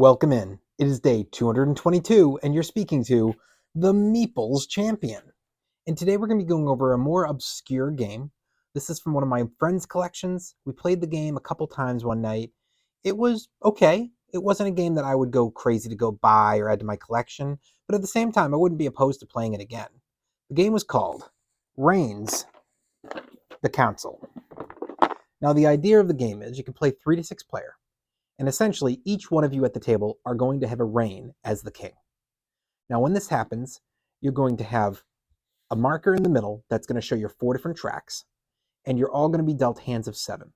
Welcome in. It is day 222, and you're speaking to the Meeples Champion. And today we're going to be going over a more obscure game. This is from one of my friend's collections. We played the game a couple times one night. It was okay. It wasn't a game that I would go crazy to go buy or add to my collection, but at the same time, I wouldn't be opposed to playing it again. The game was called Reigns, the Council. Now, the idea of the game is you can play 3 to 6 player. And essentially, each one of you at the table are going to have a reign as the king. Now, when this happens, you're going to have a marker in the middle that's going to show your 4 different tracks, and you're all going to be dealt hands of 7.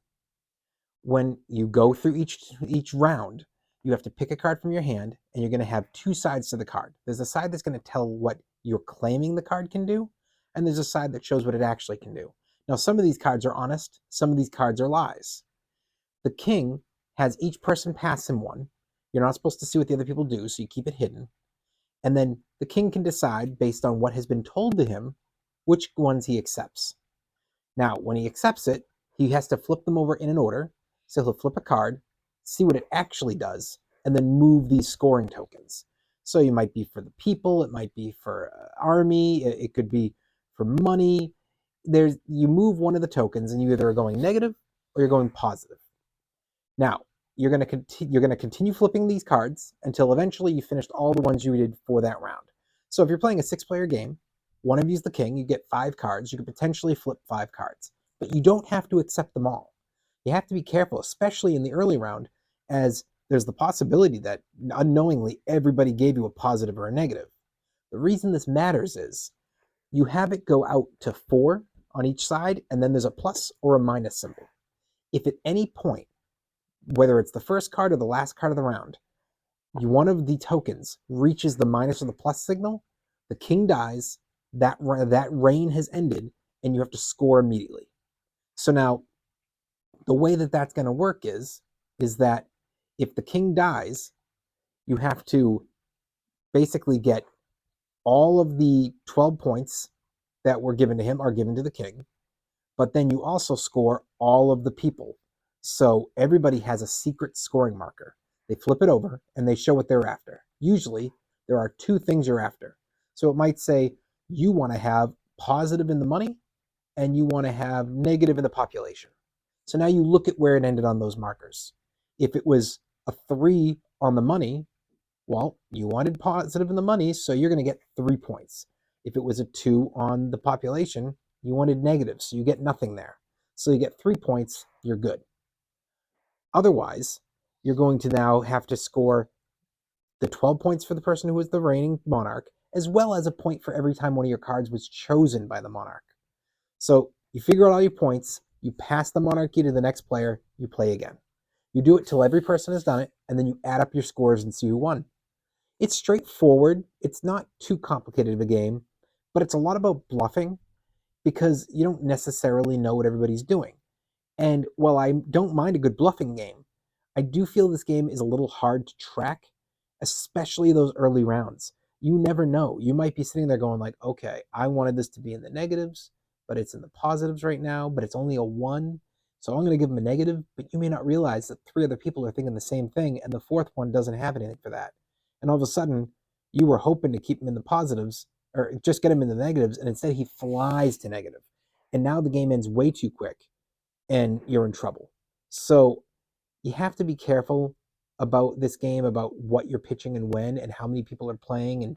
When you go through each round, you have to pick a card from your hand, and you're going to have 2 sides to the card. There's a side that's going to tell what you're claiming the card can do, and there's a side that shows what it actually can do. Now, some of these cards are honest, some of these cards are lies. The king has each person pass him one. You're not supposed to see what the other people do, so you keep it hidden. And then the king can decide, based on what has been told to him, which ones he accepts. Now, when he accepts it, he has to flip them over in an order. So he'll flip a card, see what it actually does, and then move these scoring tokens. So it might be for the people, it might be for army, it could be for money. You move one of the tokens, and you either are going negative or you're going positive. Now, you're going to continue flipping these cards until eventually you finished all the ones you did for that round. So if you're playing a 6-player game, one of you's the king, you get 5 cards, you could potentially flip 5 cards. But you don't have to accept them all. You have to be careful, especially in the early round, as there's the possibility that unknowingly everybody gave you a positive or a negative. The reason this matters is you have it go out to 4 on each side, and then there's a plus or a minus symbol. If at any point, whether it's the first card or the last card of the round, one of the tokens reaches the minus or the plus signal, the king dies, that reign has ended, and you have to score immediately. So now, the way that that's going to work is that if the king dies, you have to basically get all of the 12 points that were given to him are given to the king, but then you also score all of the people. So everybody has a secret scoring marker. They flip it over and they show what they're after. Usually there are 2 things you're after. So it might say you want to have positive in the money and you want to have negative in the population. So now you look at where it ended on those markers. If it was a 3 on the money, well, you wanted positive in the money, so you're going to get 3 points. If it was a 2 on the population, you wanted negative, so you get nothing there. So you get 3 points, you're good. Otherwise, you're going to now have to score the 12 points for the person who was the reigning monarch, as well as a point for every time one of your cards was chosen by the monarch. So you figure out all your points, you pass the monarchy to the next player, you play again. You do it till every person has done it, and then you add up your scores and see who won. It's straightforward. It's not too complicated of a game, but it's a lot about bluffing because you don't necessarily know what everybody's doing. And while I don't mind a good bluffing game, I do feel this game is a little hard to track, especially those early rounds. You never know. You might be sitting there going like, okay, I wanted this to be in the negatives, but it's in the positives right now, but it's only a 1. So I'm going to give them a negative, but you may not realize that 3 other people are thinking the same thing, and the 4th one doesn't have anything for that. And all of a sudden, you were hoping to keep him in the positives, or just get him in the negatives, and instead he flies to negative. And now the game ends way too quick, and you're in trouble. So you have to be careful about this game, about what you're pitching and when, and how many people are playing,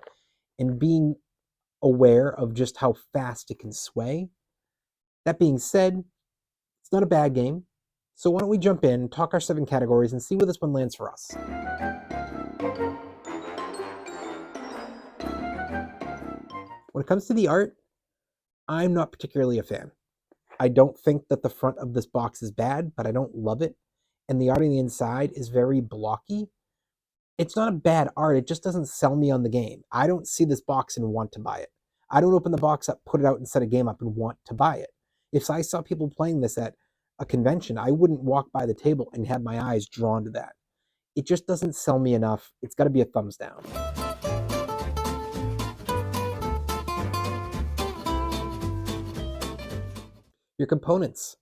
and being aware of just how fast it can sway. That being said, it's not a bad game. So why don't we jump in, talk our 7 categories, and see where this one lands for us. When it comes to the art, I'm not particularly a fan. I don't think that the front of this box is bad, but I don't love it. And the art on the inside is very blocky. It's not a bad art, it just doesn't sell me on the game. I don't see this box and want to buy it. I don't open the box up, put it out, and set a game up and want to buy it. If I saw people playing this at a convention, I wouldn't walk by the table and have my eyes drawn to that. It just doesn't sell me enough. It's got to be a thumbs down. Your components.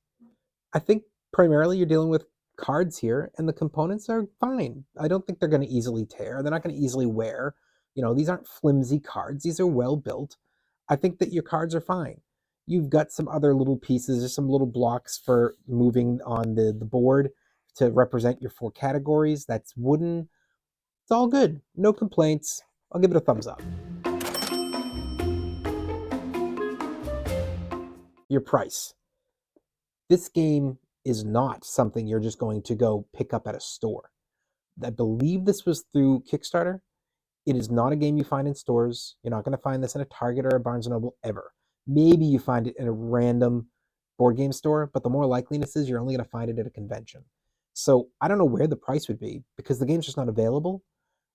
I think primarily you're dealing with cards here, and the components are fine. I don't think they're going to easily tear. They're not going to easily wear. These aren't flimsy cards. These are well built. I think that your cards are fine. You've got some other little pieces or some little blocks for moving on the board to represent your 4 categories. That's wooden. It's all good. No complaints. I'll give it a thumbs up. Your price. This game is not something you're just going to go pick up at a store. I believe this was through Kickstarter. It is not a game you find in stores. You're not going to find this in a Target or a Barnes & Noble ever. Maybe you find it in a random board game store, but the more likeliness is you're only going to find it at a convention. So I don't know where the price would be because the game's just not available.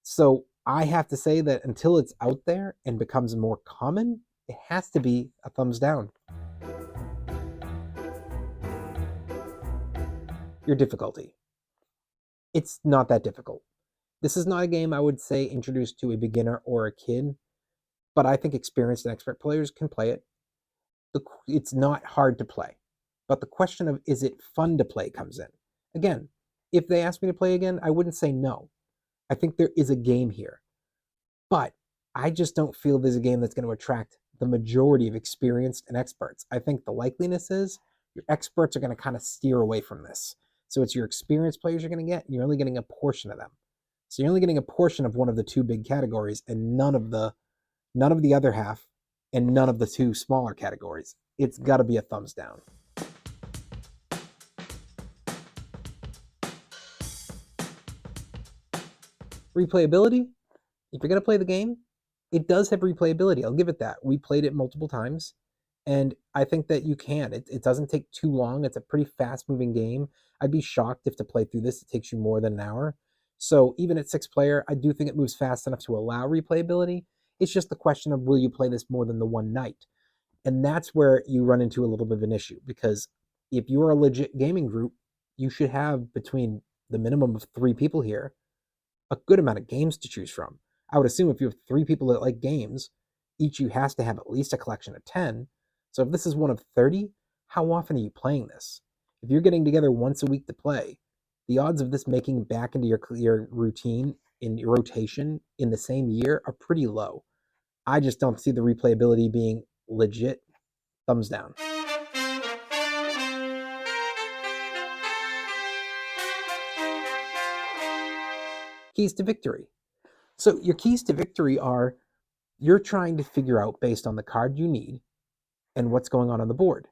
So I have to say that until it's out there and becomes more common, it has to be a thumbs down. Your difficulty. It's not that difficult. This is not a game I would say introduced to a beginner or a kid, but I think experienced and expert players can play it. It's not hard to play, but the question of is it fun to play comes in. Again, if they ask me to play again, I wouldn't say no. I think there is a game here, but I just don't feel there's a game that's going to attract the majority of experienced and experts. I think the likeliness is your experts are going to kind of steer away from this. So it's your experienced players you're going to get, and you're only getting a portion of them. So you're only getting a portion of one of the 2 big categories and none of the other half and none of the 2 smaller categories. It's got to be a thumbs down. Replayability, if you're going to play the game, it does have replayability. I'll give it that. We played it multiple times, and I think that you can. It doesn't take too long. It's a pretty fast-moving game. I'd be shocked if to play through this, it takes you more than an hour. So even at 6-player, I do think it moves fast enough to allow replayability. It's just the question of will you play this more than the one night? And that's where you run into a little bit of an issue, because if you're a legit gaming group, you should have between the minimum of 3 people here a good amount of games to choose from. I would assume if you have 3 people that like games, each you has to have at least a collection of 10. So if this is one of 30, how often are you playing this? If you're getting together once a week to play, the odds of this making back into your routine in your rotation in the same year are pretty low. I just don't see the replayability being legit. Thumbs down. Keys to victory. So your keys to victory are you're trying to figure out based on the card you need and what's going on the board.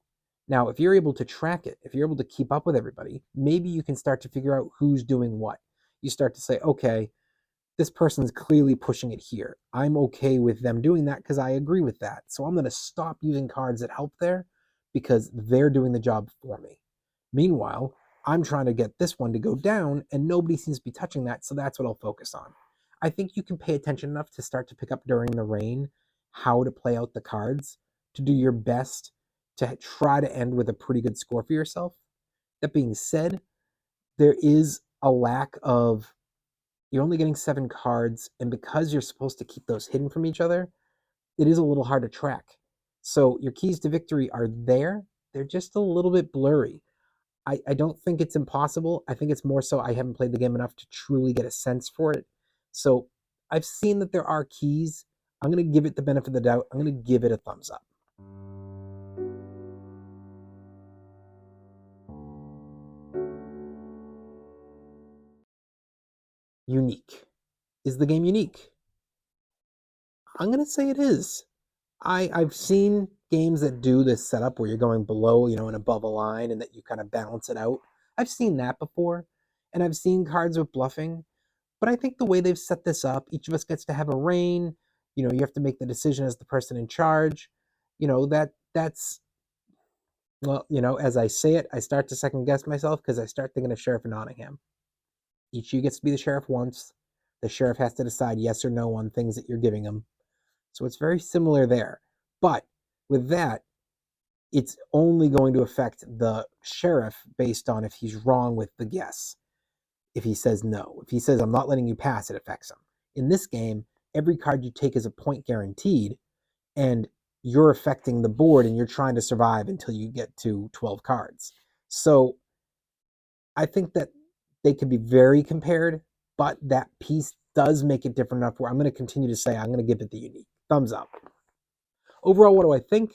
Now, if you're able to track it, if you're able to keep up with everybody, maybe you can start to figure out who's doing what. You start to say, okay, this person's clearly pushing it here. I'm okay with them doing that because I agree with that. So I'm going to stop using cards that help there because they're doing the job for me. Meanwhile, I'm trying to get this one to go down and nobody seems to be touching that, so that's what I'll focus on. I think you can pay attention enough to start to pick up during the reign how to play out the cards, to do your best to try to end with a pretty good score for yourself. That being said, there is a lack of, you're only getting 7 cards, and because you're supposed to keep those hidden from each other, it is a little hard to track. So your keys to victory are there. They're just a little bit blurry. I don't think it's impossible. I think it's more so I haven't played the game enough to truly get a sense for it. So I've seen that there are keys. I'm going to give it the benefit of the doubt. I'm going to give it a thumbs up. Unique. Is the game unique? I'm going to say it is. I've seen games that do this setup where you're going below, and above a line and that you kind of balance it out. I've seen that before, and I've seen cards with bluffing, but I think the way they've set this up, each of us gets to have a reign. You have to make the decision as the person in charge. That's well, as I say it, I start to second guess myself because I start thinking of Sheriff of Nottingham. Each of you gets to be the sheriff once. The sheriff has to decide yes or no on things that you're giving him. So it's very similar there. But with that, it's only going to affect the sheriff based on if he's wrong with the guess. If he says no. If he says, I'm not letting you pass, it affects him. In this game, every card you take is a point guaranteed, and you're affecting the board and you're trying to survive until you get to 12 cards. So I think that they could be very compared, but that piece does make it different enough where I'm going to continue to say I'm going to give it the unique. Thumbs up. Overall, what do I think?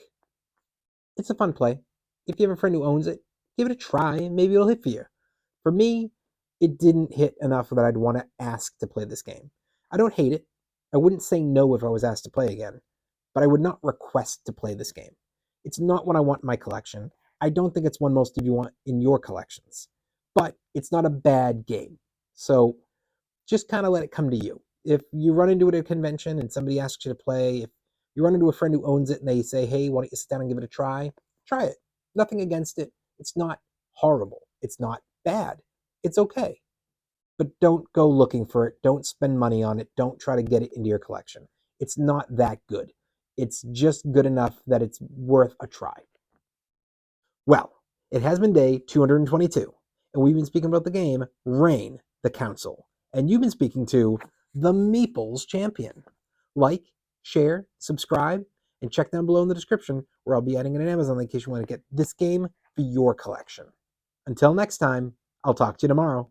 It's a fun play. If you have a friend who owns it, give it a try. Maybe it'll hit for you. For me, it didn't hit enough that I'd want to ask to play this game. I don't hate it. I wouldn't say no if I was asked to play again, but I would not request to play this game. It's not what I want in my collection. I don't think it's one most of you want in your collections, but it's not a bad game. So just kind of let it come to you. If you run into it at a convention and somebody asks you to play, if you run into a friend who owns it and they say, hey, why don't you sit down and give it a try? Try it. Nothing against it. It's not horrible. It's not bad. It's okay. But don't go looking for it. Don't spend money on it. Don't try to get it into your collection. It's not that good. It's just good enough that it's worth a try. Well, it has been day 222, and we've been speaking about the game Reign the Council, and you've been speaking to the Meeples Champion. Like, share, subscribe, and check down below in the description where I'll be adding an Amazon link in case you want to get this game for your collection. Until next time, I'll talk to you tomorrow.